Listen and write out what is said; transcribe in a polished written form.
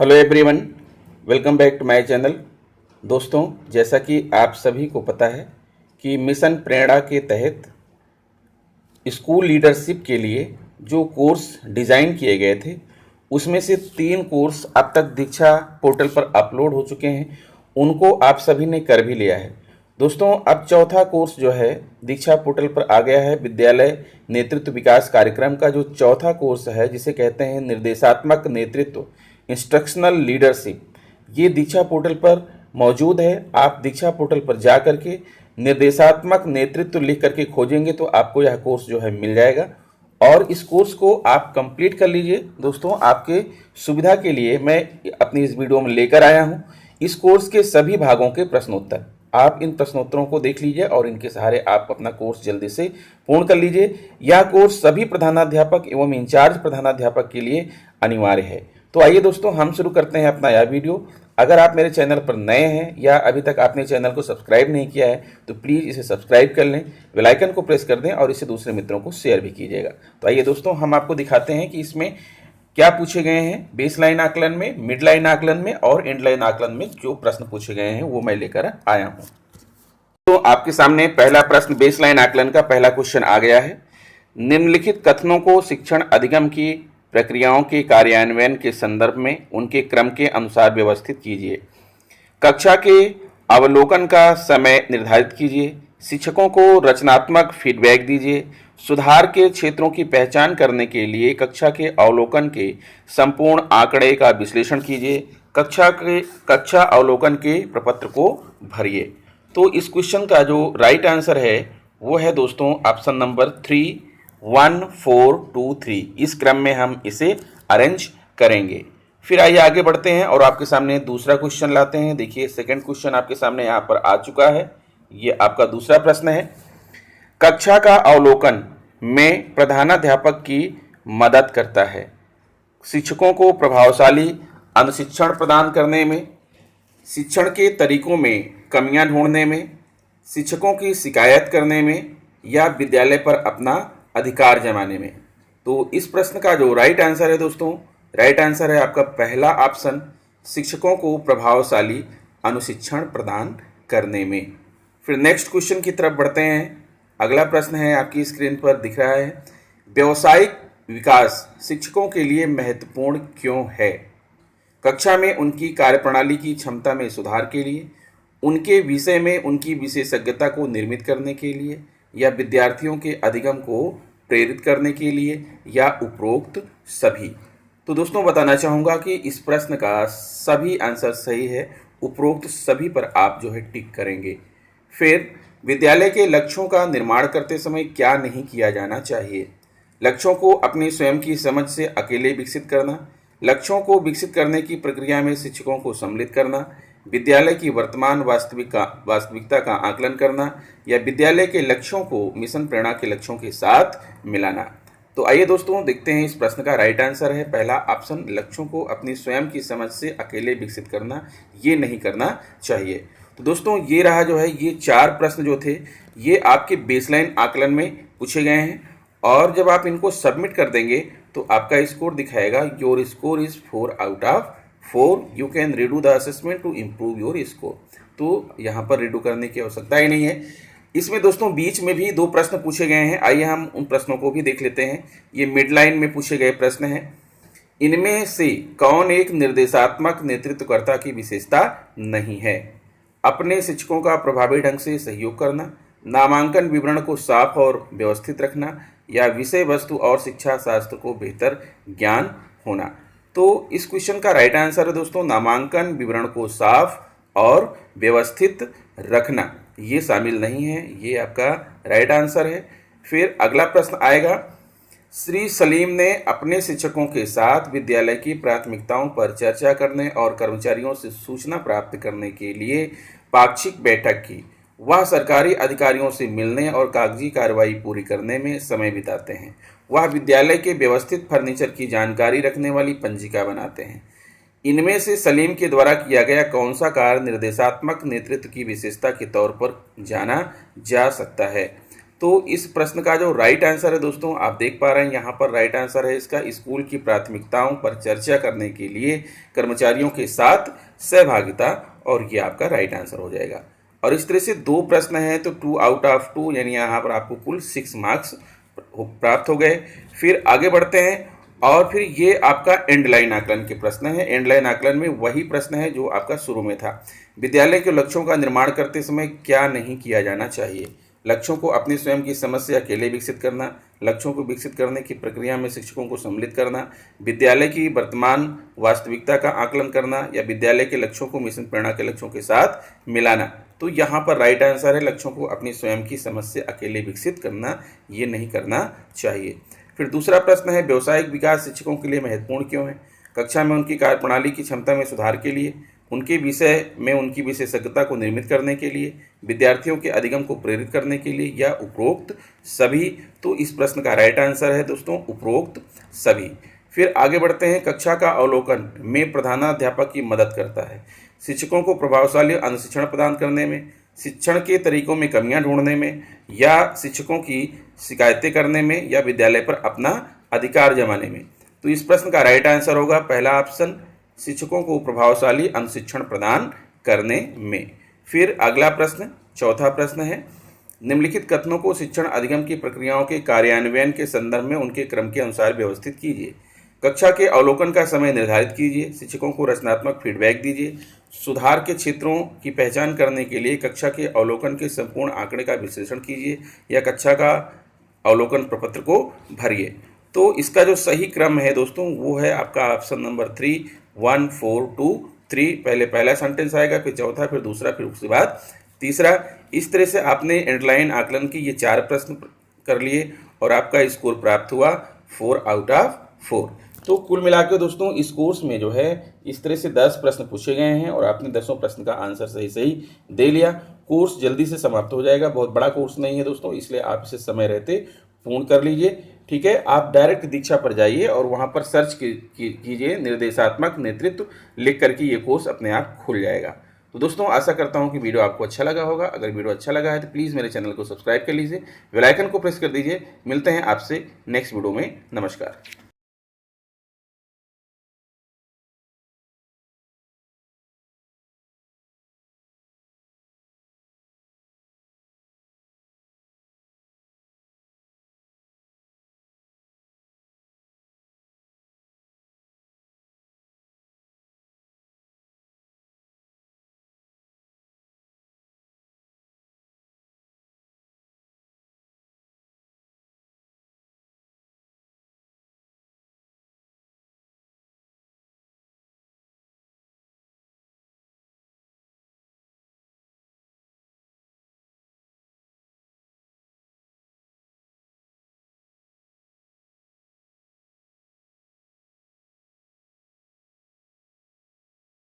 Hello everyone, welcome back to my channel. दोस्तों, जैसा कि आप सभी को पता है कि मिशन प्रेरणा के तहत स्कूल लीडरशिप के लिए जो कोर्स डिज़ाइन किए गए थे उसमें से 3 कोर्स अब तक दीक्षा पोर्टल पर अपलोड हो चुके हैं। उनको आप सभी ने कर भी लिया है। दोस्तों, अब चौथा कोर्स जो है दीक्षा पोर्टल पर आ गया है। विद्यालय नेतृत्व विकास कार्यक्रम का जो चौथा कोर्स है, जिसे कहते हैं निर्देशात्मक नेतृत्व, इंस्ट्रक्शनल लीडरशिप, ये दीक्षा पोर्टल पर मौजूद है। आप दीक्षा पोर्टल पर जा करके निर्देशात्मक नेतृत्व लिख करके खोजेंगे तो आपको यह कोर्स जो है मिल जाएगा और इस कोर्स को आप कंप्लीट कर लीजिए। दोस्तों, आपके सुविधा के लिए मैं अपनी इस वीडियो में लेकर आया हूं इस कोर्स के सभी भागों के प्रश्नोत्तर। आप इन प्रश्नोत्तरों को देख लीजिए और इनके सहारे आप अपना कोर्स जल्दी से पूर्ण कर लीजिए। यह कोर्स सभी प्रधानाध्यापक एवं इंचार्ज प्रधानाध्यापक के लिए अनिवार्य है। तो आइए दोस्तों, हम शुरू करते हैं अपना यह वीडियो। अगर आप मेरे चैनल पर नए हैं या अभी तक आपने चैनल को सब्सक्राइब नहीं किया है तो प्लीज़ इसे सब्सक्राइब कर लें, बेल आइकन को प्रेस कर दें और इसे दूसरे मित्रों को शेयर भी कीजिएगा। तो आइए दोस्तों, हम आपको दिखाते हैं कि इसमें क्या पूछे गए हैं। बेसलाइन आकलन में, मिड लाइन आकलन में और एंड लाइन आकलन में जो प्रश्न पूछे गए हैं वो मैं लेकर आया हूँ। तो आपके सामने पहला प्रश्न बेसलाइन आकलन का पहला क्वेश्चन आ गया है। निम्नलिखित कथनों को शिक्षण अधिगम की प्रक्रियाओं के कार्यान्वयन के संदर्भ में उनके क्रम के अनुसार व्यवस्थित कीजिए। कक्षा के अवलोकन का समय निर्धारित कीजिए। शिक्षकों को रचनात्मक फीडबैक दीजिए। सुधार के क्षेत्रों की पहचान करने के लिए कक्षा के अवलोकन के संपूर्ण आंकड़े का विश्लेषण कीजिए। कक्षा अवलोकन के प्रपत्र को भरिए। तो इस क्वेश्चन का जो राइट आंसर है वो है दोस्तों ऑप्शन नंबर 3, 1, 4, 2, 3। इस क्रम में हम इसे अरेंज करेंगे। फिर आइए आगे बढ़ते हैं और आपके सामने दूसरा क्वेश्चन लाते हैं। देखिए, सेकंड क्वेश्चन आपके सामने यहाँ पर आ चुका है। ये आपका दूसरा प्रश्न है। कक्षा का अवलोकन में प्रधानाध्यापक की मदद करता है। शिक्षकों को प्रभावशाली अनुशिक्षण प्रदान करने में, शिक्षण के तरीकों में कमियां ढूंढने में, शिक्षकों की शिकायत करने में या विद्यालय पर अपना अधिकार जमाने में। तो इस प्रश्न का जो राइट आंसर है दोस्तों, राइट आंसर है आपका पहला ऑप्शन, शिक्षकों को प्रभावशाली अनुशिक्षण प्रदान करने में। फिर नेक्स्ट क्वेश्चन की तरफ बढ़ते हैं। अगला प्रश्न है, आपकी स्क्रीन पर दिख रहा है, व्यावसायिक विकास शिक्षकों के लिए महत्वपूर्ण क्यों है? कक्षा में उनकी कार्यप्रणाली की क्षमता में सुधार के लिए, उनके विषय में उनकी विशेषज्ञता को निर्मित करने के लिए या विद्यार्थियों के अधिगम को प्रेरित करने के लिए या उपरोक्त सभी। तो दोस्तों, बताना चाहूँगा कि इस प्रश्न का सभी आंसर सही है। उपरोक्त सभी पर आप जो है टिक करेंगे। फिर विद्यालय के लक्ष्यों का निर्माण करते समय क्या नहीं किया जाना चाहिए? लक्ष्यों को अपनी स्वयं की समझ से अकेले विकसित करना, लक्ष्यों को विकसित करने की प्रक्रिया में शिक्षकों को सम्मिलित करना, विद्यालय की वर्तमान वास्तविकता का आकलन करना या विद्यालय के लक्ष्यों को मिशन प्रेरणा के लक्ष्यों के साथ मिलाना। तो आइए दोस्तों, देखते हैं इस प्रश्न का राइट आंसर है पहला ऑप्शन, लक्ष्यों को अपनी स्वयं की समझ से अकेले विकसित करना, ये नहीं करना चाहिए। तो दोस्तों, ये रहा जो है, ये 4 प्रश्न जो थे ये आपके बेसलाइन आकलन में पूछे गए हैं और जब आप इनको सबमिट कर देंगे तो आपका स्कोर दिखाएगा, your score is 4 out of 4। You can redo the assessment to improve your score. तो यहाँ पर रीडू करने की आवश्यकता ही नहीं है। इसमें दोस्तों बीच में भी 2 प्रश्न पूछे गए हैं। आइए हम उन प्रश्नों को भी देख लेते हैं। ये मिड लाइन में पूछे गए प्रश्न हैं। इनमें से कौन एक निर्देशात्मक नेतृत्वकर्ता की विशेषता नहीं है? अपने शिक्षकों का प्रभावी ढंग से सहयोग करना, नामांकन विवरण को साफ और व्यवस्थित रखना या विषय वस्तु और शिक्षा शास्त्र को बेहतर ज्ञान होना। तो इस क्वेश्चन का राइट आंसर है दोस्तों, नामांकन विवरण को साफ और व्यवस्थित रखना, ये शामिल नहीं है। ये आपका राइट आंसर है। फिर अगला प्रश्न आएगा, श्री सलीम ने अपने शिक्षकों के साथ विद्यालय की प्राथमिकताओं पर चर्चा करने और कर्मचारियों से सूचना प्राप्त करने के लिए पाक्षिक बैठक की। वह सरकारी अधिकारियों से मिलने और कागजी कार्रवाई पूरी करने में समय बिताते हैं। वह विद्यालय के व्यवस्थित फर्नीचर की जानकारी रखने वाली पंजिका बनाते हैं। इनमें से सलीम के द्वारा किया गया कौन सा कार्य निर्देशात्मक नेतृत्व की विशेषता के तौर पर जाना जा सकता है? तो इस प्रश्न का जो राइट आंसर है दोस्तों, आप देख पा रहे हैं यहाँ पर राइट आंसर है इसका, स्कूल की प्राथमिकताओं पर चर्चा करने के लिए कर्मचारियों के साथ सहभागिता, और ये आपका राइट आंसर हो जाएगा। और इस तरह से 2 प्रश्न हैं तो 2 आउट ऑफ 2 यानी यहाँ पर आपको कुल 6 मार्क्स प्राप्त हो गए। फिर आगे बढ़ते हैं और फिर ये आपका एंड लाइन आकलन के प्रश्न है। एंड लाइन आकलन में वही प्रश्न है जो आपका शुरू में था। विद्यालय के लक्ष्यों का निर्माण करते समय क्या नहीं किया जाना चाहिए? लक्ष्यों को अपनी स्वयं की समझ से अकेले विकसित करना, लक्ष्यों को विकसित करने की प्रक्रिया में शिक्षकों को सम्मिलित करना, विद्यालय की वर्तमान वास्तविकता का आकलन करना, या विद्यालय के लक्ष्यों को मिशन प्रेरणा के लक्ष्यों के साथ मिलाना। तो यहाँ पर राइट आंसर है लक्ष्यों को अपनी स्वयं की समझ से अकेले विकसित करना, ये नहीं करना चाहिए। फिर दूसरा प्रश्न है व्यावसायिक विकास शिक्षकों के लिए महत्वपूर्ण क्यों है? कक्षा में उनकी कार्यप्रणाली की क्षमता में सुधार के लिए, उनके विषय में उनकी विशेषज्ञता को निर्मित करने के लिए, विद्यार्थियों के अधिगम को प्रेरित करने के लिए, या उपरोक्त सभी। तो इस प्रश्न का राइट आंसर है दोस्तों उपरोक्त सभी। फिर आगे बढ़ते हैं, कक्षा का अवलोकन में प्रधानाध्यापक की मदद करता है शिक्षकों को प्रभावशाली अनुशिक्षण प्रदान करने में, शिक्षण के तरीकों में कमियां ढूंढने में, या शिक्षकों की शिकायतें करने में, या विद्यालय पर अपना अधिकार जमाने में। तो इस प्रश्न का राइट आंसर होगा पहला ऑप्शन, शिक्षकों को प्रभावशाली अनुशिक्षण प्रदान करने में। फिर अगला प्रश्न, चौथा प्रश्न है, निम्नलिखित कथनों को शिक्षण अधिगम की प्रक्रियाओं के कार्यान्वयन के संदर्भ में उनके क्रम के अनुसार व्यवस्थित कीजिए। कक्षा के अवलोकन का समय निर्धारित कीजिए, शिक्षकों को रचनात्मक फीडबैक दीजिए, सुधार के क्षेत्रों की पहचान करने के लिए कक्षा के अवलोकन के संपूर्ण आंकड़े का विश्लेषण कीजिए, या कक्षा का अवलोकन प्रपत्र को भरिए। तो इसका जो सही क्रम है दोस्तों वो है आपका ऑप्शन नंबर 3, 1 4 2 3। पहले पहला सेंटेंस आएगा, फिर चौथा, फिर दूसरा, फिर उसके बाद तीसरा। इस तरह से आपने एंडलाइन आकलन की ये 4 प्रश्न कर लिए और आपका स्कोर प्राप्त हुआ 4 आउट ऑफ 4। तो कुल मिलाकर दोस्तों इस कोर्स में जो है इस तरह से 10 प्रश्न पूछे गए हैं और आपने 10 प्रश्न का आंसर सही दे लिया। कोर्स जल्दी से समाप्त हो जाएगा, बहुत बड़ा कोर्स नहीं है दोस्तों, इसलिए आप इसे समय रहते पूर्ण कर लीजिए। ठीक है, आप डायरेक्ट दीक्षा पर जाइए और वहां पर सर्च कीजिए निर्देशात्मक नेतृत्व, लिख करके ये कोर्स अपने आप खुल जाएगा। तो दोस्तों आशा करता हूं कि वीडियो आपको अच्छा लगा होगा। अगर वीडियो अच्छा लगा है तो प्लीज़ मेरे चैनल को सब्सक्राइब कर लीजिए, बेल आइकन को प्रेस कर दीजिए। मिलते हैं आपसे नेक्स्ट वीडियो में। नमस्कार।